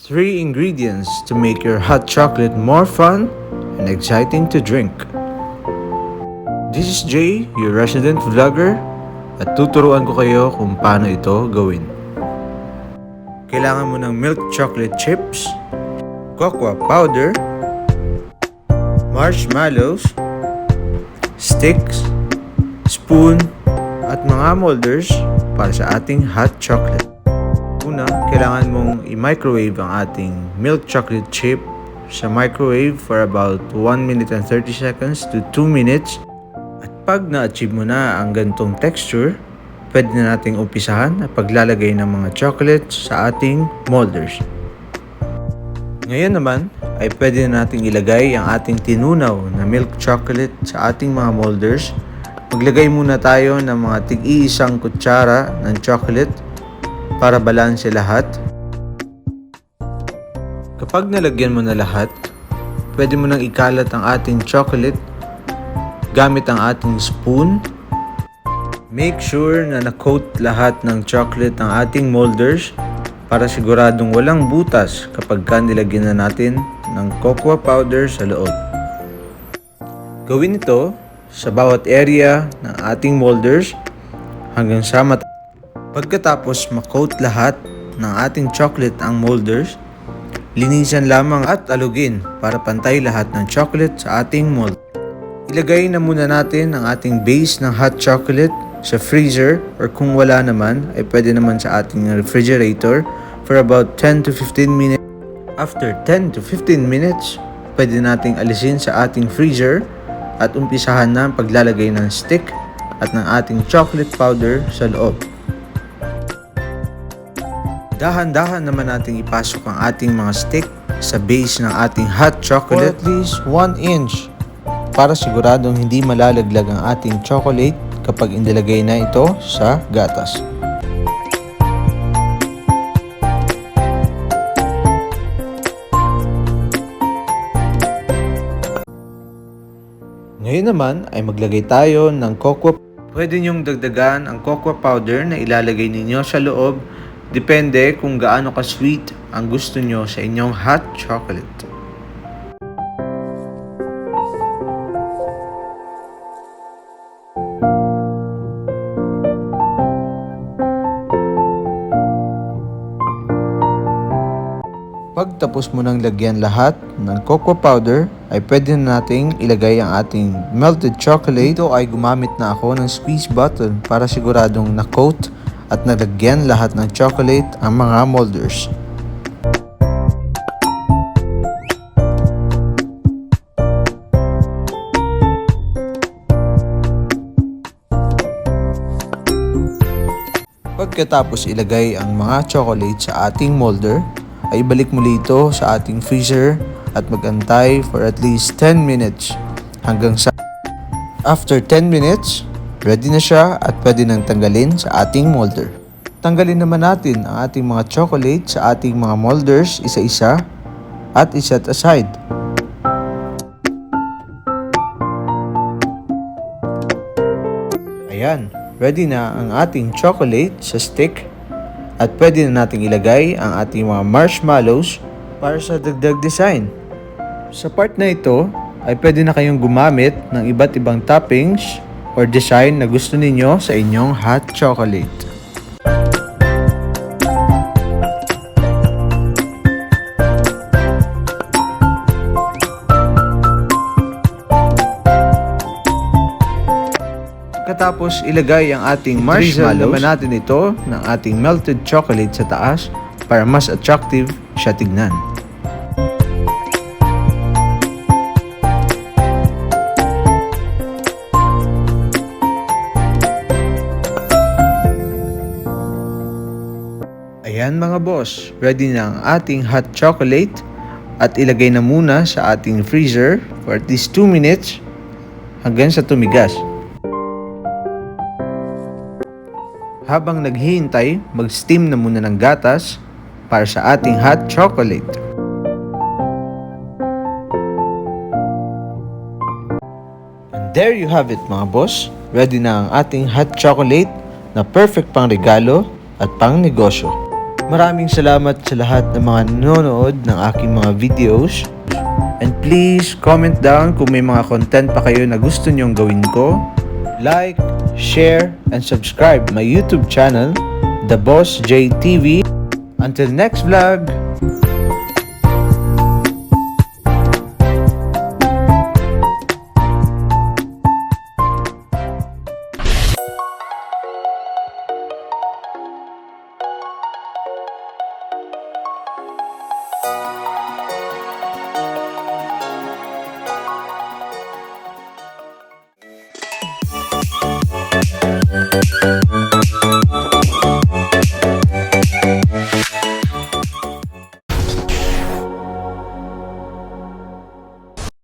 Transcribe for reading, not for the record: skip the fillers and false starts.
3 ingredients to make your hot chocolate more fun and exciting to drink. This is Jay, your resident vlogger, at tuturuan ko kayo kung paano ito gawin. Kailangan mo ng milk chocolate chips, cocoa powder, marshmallows, sticks, spoon, at mga molders para sa ating hot chocolate. Una, kailangan mong i-microwave ang ating milk chocolate chip sa microwave for about 1 minute and 30 seconds to 2 minutes. At pag na-achieve mo na ang ganitong texture, pwede na nating umpisahan at paglalagay ng mga chocolates sa ating molders. Ngayon naman ay pwede na nating ilagay ang ating tinunaw na milk chocolate sa ating mga molders. Maglagay muna tayo ng mga tig-iisang kutsara ng chocolate para balanse lahat. Kapag nalagyan mo na lahat, pwede mo nang ikalat ang ating chocolate gamit ang ating spoon. Make sure na na-coat lahat ng chocolate ng ating molders para siguradong walang butas kapag nilagyan na natin ng cocoa powder sa loob. Gawin ito sa bawat area ng ating molders hanggang sa Pagkatapos ma-coat lahat ng ating chocolate ang molders, linisan lamang at alugin para pantay lahat ng chocolate sa ating mold. Ilagay na muna natin ang ating base ng hot chocolate sa freezer, or kung wala naman ay pwede naman sa ating refrigerator for about 10 to 15 minutes. After 10 to 15 minutes, pwede nating alisin sa ating freezer at umpisahan na ang paglalagay ng stick at ng ating chocolate powder sa loob. Dahan-dahan naman nating ipasok ang ating mga stick sa base ng ating hot chocolate for at least 1 inch para siguradong hindi malalaglag ang ating chocolate kapag inilagay na ito sa gatas. Ngayon naman ay maglagay tayo ng cocoa. Pwede niyong dagdagan ang cocoa powder na ilalagay ninyo sa loob. Depende kung gaano ka-sweet ang gusto nyo sa inyong hot chocolate. Pagtapos mo nang lagyan lahat ng cocoa powder, ay pwede na nating ilagay ang ating melted chocolate. Dito ay gumamit na ako ng squeeze button para siguradong na-coat at nalagyan lahat ng chocolate ang mga molders. Pagkatapos ilagay ang mga chocolate sa ating molder, ay ibalik muli ito sa ating freezer at magantay for at least 10 minutes hanggang sa after 10 minutes, ready na siya at pwede nang tanggalin sa ating molder. Tanggalin naman natin ang ating mga chocolate sa ating mga molders isa-isa at iset aside. Ayan, ready na ang ating chocolate sa stick at pwede na nating ilagay ang ating mga marshmallows para sa dagdag design. Sa part na ito ay pwede na kayong gumamit ng iba't ibang toppings or design na gusto ninyo sa inyong hot chocolate. Pagkatapos ilagay ang ating marshmallows, naman natin ito ng ating melted chocolate sa taas para mas attractive siya tignan. Ayan mga boss, ready na ang ating hot chocolate at ilagay na muna sa ating freezer for at least 2 minutes hanggang sa tumigas. Habang naghihintay, mag-steam na muna ng gatas para sa ating hot chocolate. And there you have it mga boss, ready na ang ating hot chocolate na perfect pang regalo at pang negosyo. Maraming salamat sa lahat ng mga nanonood ng aking mga videos. And please comment down kung may mga content pa kayo na gusto nyong gawin ko. Like, share, and subscribe my YouTube channel, The Boss J TV. Until next vlog!